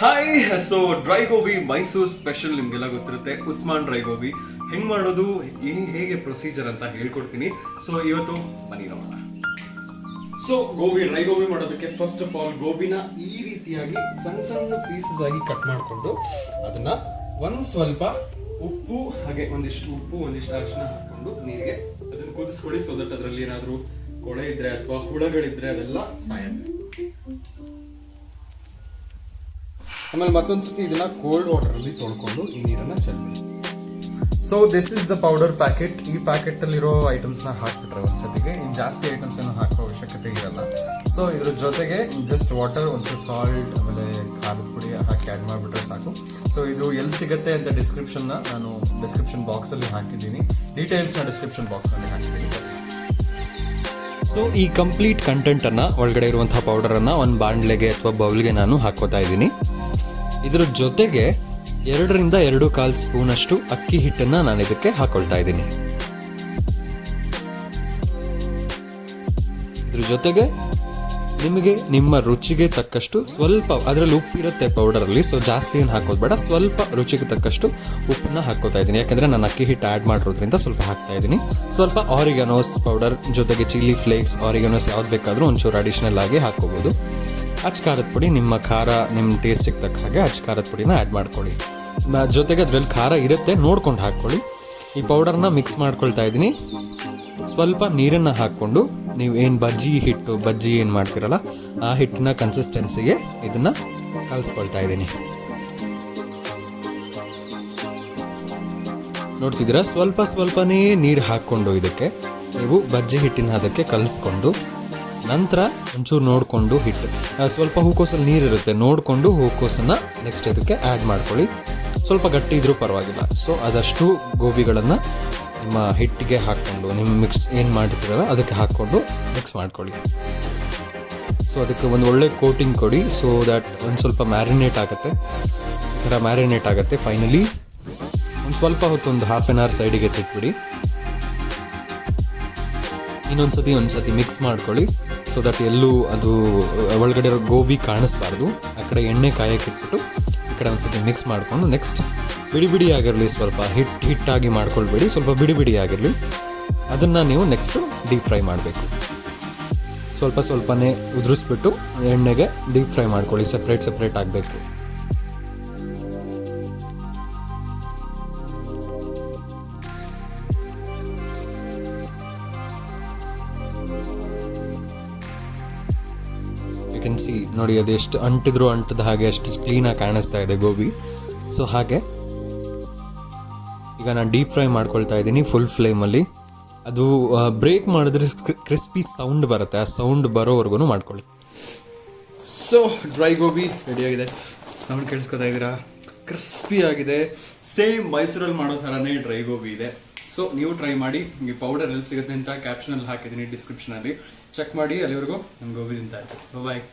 Hi, so dry gobi Mysuru special ನಿಮಗೆಲ್ಲ ಗೊತ್ತಿರುತ್ತೆ. Usman dry gobi ಹೆಂಗೆ ಮಾಡೋದು, ಹೇಗೆ ಪ್ರೊಸೀಜರ್ ಅಂತ ಹೇಳ್ಕೊಡ್ತೀನಿ. ಸೊ ಇವತ್ತು ಬನ್ನಿ ನೋಡೋಣ. ಸೊ ಡ್ರೈ ಗೋಬಿ ಮಾಡೋದಕ್ಕೆ ಫಸ್ಟ್ ಆಫ್ ಆಲ್ ಗೋಬಿನ ಈ ರೀತಿಯಾಗಿ ಸಣ್ಣ ಸಣ್ಣ ಪೀಸಸ್ ಆಗಿ ಕಟ್ ಮಾಡಿಕೊಂಡು ಅದನ್ನ ಸ್ವಲ್ಪ ಉಪ್ಪು ಹಾಗೆ ಒಂದಿಷ್ಟು ಅರಿಶಿನ ಹಾಕೊಂಡು ನೀರಿಗೆ ಅದನ್ನ ಕುದಿಸ್ಕೊಡಿ. ಸೊ ದಟ್ ಅದರಲ್ಲಿ ಏನಾದರೂ ಕೊಳೆ ಇದ್ರೆ ಅಥವಾ ಹುಳಗಳಿದ್ರೆ ಅದೆಲ್ಲ ಸಾಯುತ್ತೆ. ಆಮೇಲೆ ಮತ್ತೊಂದ್ಸತಿ ಇದನ್ನ ಕೋಲ್ಡ್ ವಾಟರ್ ಅಲ್ಲಿ ತೊಳ್ಕೊಂಡು ಈ ನೀರನ್ನ ಚೆಲ್ಲಿ. So this is the powder packet. ಈ ಪ್ಯಾಕೆಟ್ ಅಲ್ಲಿರೋ ಐಟಮ್ಸ್ ನ ಹಾಕ್ಬಿಟ್ರೆ ಒಂದ್ಸತಿಗೆ ಇನ್ನು ಜಾಸ್ತಿ ಐಟಮ್ಸ್ ಏನು ಹಾಕೋ ಅವಶ್ಯಕತೆ ಇರಲ್ಲ. ಸೊ ಇದ್ರ ಜೊತೆಗೆ ಜಸ್ಟ್ ವಾಟರ್, ಒಂಚೂರು ಸಾಲ್ಟ್, ಆಮೇಲೆ ಖಾರದ ಪುಡಿ ಹಾಕಿ ಆ್ಯಡ್ ಮಾಡಿಬಿಟ್ರೆ ಸಾಕು. ಸೊ ಇದು ಎಲ್ಲಿ ಸಿಗುತ್ತೆ ಅಂತ ನಾನು ಡಿಸ್ಕ್ರಿಪ್ಷನ್ ಬಾಕ್ಸ್ ಅಲ್ಲಿ ಹಾಕಿದ್ದೀನಿ. ಡೀಟೇಲ್ಸ್ನ ಡಿಸ್ಕ್ರಿಪ್ಷನ್ ಬಾಕ್ಸ್ ಅಲ್ಲಿ ಹಾಕಿದ್ದೀನಿ. ಸೊ ಈ ಕಂಪ್ಲೀಟ್ ಕಂಟೆಂಟ್ ಅನ್ನ, ಒಳಗಡೆ ಇರುವಂತಹ ಪೌಡರ್ ಅನ್ನ ಒಂದು ಬಾಂಡ್ಲೆಗೆ ಅಥವಾ ಬೌಲ್ಗೆ ನಾನು ಹಾಕೋತಾ ಇದ್ದೀನಿ. ಇದ್ರ ಜೊತೆಗೆ 2 ರಿಂದ 2.25 ಸ್ಪೂನ್ ಅಷ್ಟು ಅಕ್ಕಿ ಹಿಟ್ಟನ್ನ ನಾನು ಇದಕ್ಕೆ ಹಾಕೊಳ್ತಾ ಇದ್ದೀನಿ. ಇದ್ರ ಜೊತೆಗೆ ನಿಮಗೆ ನಿಮ್ಮ ರುಚಿಗೆ ತಕ್ಕಷ್ಟು ಸ್ವಲ್ಪ, ಅದರಲ್ಲಿ ಉಪ್ಪಿರುತ್ತೆ ಪೌಡರ್ ಅಲ್ಲಿ, ಸೊ ಜಾಸ್ತಿ ಏನು ಹಾಕೋದು ಬೇಡ, ಸ್ವಲ್ಪ ರುಚಿಗೆ ತಕ್ಕಷ್ಟು ಉಪ್ಪನ್ನ ಹಾಕೋತಾ ಇದ್ದೀನಿ. ಯಾಕಂದ್ರೆ ನಾನು ಅಕ್ಕಿ ಹಿಟ್ಟು ಆ್ಯಡ್ ಮಾಡಿರೋದ್ರಿಂದ ಸ್ವಲ್ಪ ಹಾಕ್ತಾ ಇದ್ದೀನಿ. ಸ್ವಲ್ಪ ಆರಿಗನೋಸ್ ಪೌಡರ್ ಜೊತೆಗೆ ಚಿಲ್ಲಿ ಫ್ಲೇಕ್ಸ್, ಆರಿಗನೋಸ್ ಯಾವ್ದು ಬೇಕಾದರೂ ಒಂಚೂರು ಅಡಿಷನಲ್ ಆಗಿ ಹಾಕೋಬಹುದು. ಅಚ್ಚ ಖಾರದ ಪುಡಿ, ನಿಮ್ಮ ಖಾರ ನಿಮ್ಮ ಟೇಸ್ಟಿಗೆ ತಕ್ಕ ಹಾಗೆ ಅಚ್ಚ ಖಾರದ ಪುಡಿನ ಆ್ಯಡ್ ಮಾಡ್ಕೊಳ್ಳಿ. ಜೊತೆಗೆ ಅದ್ರಲ್ಲಿ ಖಾರ ಇರುತ್ತೆ, ನೋಡ್ಕೊಂಡು ಹಾಕ್ಕೊಳ್ಳಿ. ಈ ಪೌಡರ್ನ ಮಿಕ್ಸ್ ಮಾಡ್ಕೊಳ್ತಾ ಇದ್ದೀನಿ. ಸ್ವಲ್ಪ ನೀರನ್ನು ಹಾಕ್ಕೊಂಡು ನೀವು ಏನು ಬಜ್ಜಿ ಏನು ಮಾಡ್ತೀರಲ್ಲ ಆ ಹಿಟ್ಟಿನ ಕನ್ಸಿಸ್ಟೆನ್ಸಿಗೆ ಇದನ್ನ ಕಲಿಸ್ಕೊಳ್ತಾ ಇದ್ದೀನಿ. ನೋಡ್ತಿದ್ದೀರಾ, ಸ್ವಲ್ಪನೇ ನೀರು ಹಾಕ್ಕೊಂಡು ಇದಕ್ಕೆ ನೀವು ಬಜ್ಜಿ ಹಿಟ್ಟಿನ ಅದಕ್ಕೆ ಕಲಿಸ್ಕೊಂಡು, ನಂತರ ಒಂಚೂರು ನೋಡಿಕೊಂಡು ಹಿಟ್ಟು, ಸ್ವಲ್ಪ ಹೂಕೋಸಲ್ಲಿ ನೀರಿರುತ್ತೆ, ನೋಡಿಕೊಂಡು ಹೂಕೋಸನ್ನು ನೆಕ್ಸ್ಟ್ ಇದಕ್ಕೆ ಆ್ಯಡ್ ಮಾಡ್ಕೊಳ್ಳಿ. ಸ್ವಲ್ಪ ಗಟ್ಟಿ ಇದ್ರೂ ಪರವಾಗಿಲ್ಲ. ಸೊ ಅದಷ್ಟು ಗೋಬಿಗಳನ್ನು ನಿಮ್ಮ ಹಿಟ್ಟಿಗೆ ಹಾಕ್ಕೊಂಡು, ನಿಮ್ಮ ಮಿಕ್ಸ್ ಏನು ಮಾಡಿರ್ತೀರಲ್ಲ ಅದಕ್ಕೆ ಹಾಕ್ಕೊಂಡು ಮಿಕ್ಸ್ ಮಾಡ್ಕೊಳ್ಳಿ. ಸೊ ಅದಕ್ಕೆ ಒಂದು ಒಳ್ಳೆ ಕೋಟಿಂಗ್ ಕೊಡಿ. ಸೊ ದ್ಯಾಟ್ ಒಂದು ಸ್ವಲ್ಪ ಮ್ಯಾರಿನೇಟ್ ಆಗುತ್ತೆ. ಈ ಥರ ಮ್ಯಾರಿನೇಟ್ ಆಗುತ್ತೆ. ಫೈನಲಿ ಒಂದು ಸ್ವಲ್ಪ ಹೊತ್ತು, ಒಂದು ಹಾಫ್ ಆನ್ ಅವರ್ ಸೈಡಿಗೆ ತೆಗ್ಬಿಡಿ. ಒಂದ್ಸತಿ ಮಿಕ್ಸ್ ಮಾಡ್ಕೊಳ್ಳಿ. ಸೊ ದಟ್ ಎಲ್ಲೂ ಅದು ಒಳಗಡೆ ಇರೋ ಗೋಬಿ ಕಾಣಿಸ್ಬಾರ್ದು. ಆ ಕಡೆ ಎಣ್ಣೆ ಕಾಯಕ್ಕೆ ಇಟ್ಬಿಟ್ಟು ಈ ಕಡೆ ಒಂದ್ಸತಿ ಮಿಕ್ಸ್ ಮಾಡಿಕೊಂಡು, ನೆಕ್ಸ್ಟ್ ಬಿಡಿ ಆಗಿರಲಿ, ಸ್ವಲ್ಪ ಹಿಟ್ಟಾಗಿ ಮಾಡ್ಕೊಳ್ಬೇಡಿ, ಸ್ವಲ್ಪ ಬಿಡಿ ಆಗಿರಲಿ. ಅದನ್ನು ನೀವು ನೆಕ್ಸ್ಟು ಡೀಪ್ ಫ್ರೈ ಮಾಡಬೇಕು. ಸ್ವಲ್ಪನೇ ಉದುರಿಸ್ಬಿಟ್ಟು ಎಣ್ಣೆಗೆ ಡೀಪ್ ಫ್ರೈ ಮಾಡ್ಕೊಳ್ಳಿ. ಸಪ್ರೇಟ್ ಆಗಬೇಕು. ಯು ಕ್ಯಾನ್ ಸಿ, ನೋಡಿ ಅದು ಎಷ್ಟು ಅಂಟದ ಹಾಗೆ ಅಷ್ಟು ಕ್ಲೀನಾಗಿ ಕಾಣಿಸ್ತಾ ಇದೆ ಗೋಬಿ. ಸೊ ಹಾಗೆ ಈಗ ನಾನು ಡೀಪ್ ಫ್ರೈ ಮಾಡ್ಕೊಳ್ತಾ ಇದ್ದೀನಿ ಫುಲ್ ಫ್ಲೇಮಲ್ಲಿ. ಅದು ಬ್ರೇಕ್ ಮಾಡಿದ್ರೆ ಕ್ರಿಸ್ಪಿ ಸೌಂಡ್ ಬರುತ್ತೆ, ಆ ಸೌಂಡ್ ಬರೋವರೆಗೂ ಮಾಡ್ಕೊಳ್ಳಿ. ಸೊ ಡ್ರೈ ಗೋಬಿ ರೆಡಿಯಾಗಿದೆ. ಸೌಂಡ್ ಕೇಳಿಸ್ಕೊತಾ ಇದ್ದೀರಾ? ಕ್ರಿಸ್ಪಿ ಆಗಿದೆ. ಸೇಮ್ ಮೈಸೂರಲ್ಲಿ ಮಾಡೋ ಥರನೇ ಡ್ರೈ ಗೋಬಿ ಇದೆ. ಸೊ ನೀವು ಟ್ರೈ ಮಾಡಿ. ನಿಮಗೆ ಪೌಡರ್ ಎಲ್ಲಿ ಸಿಗುತ್ತೆ ಅಂತ ಕ್ಯಾಪ್ಷನಲ್ಲಿ ಹಾಕಿದ್ದೀನಿ, ಡಿಸ್ಕ್ರಿಪ್ಷನಲ್ಲಿ ಚೆಕ್ ಮಾಡಿ. ಅಲ್ಲಿವರೆಗೂ ನಮ್ಮ ಗೋಬಿ ತಿಂತಾ ಇರ್ತೀವಿ. ಬಾಯ್.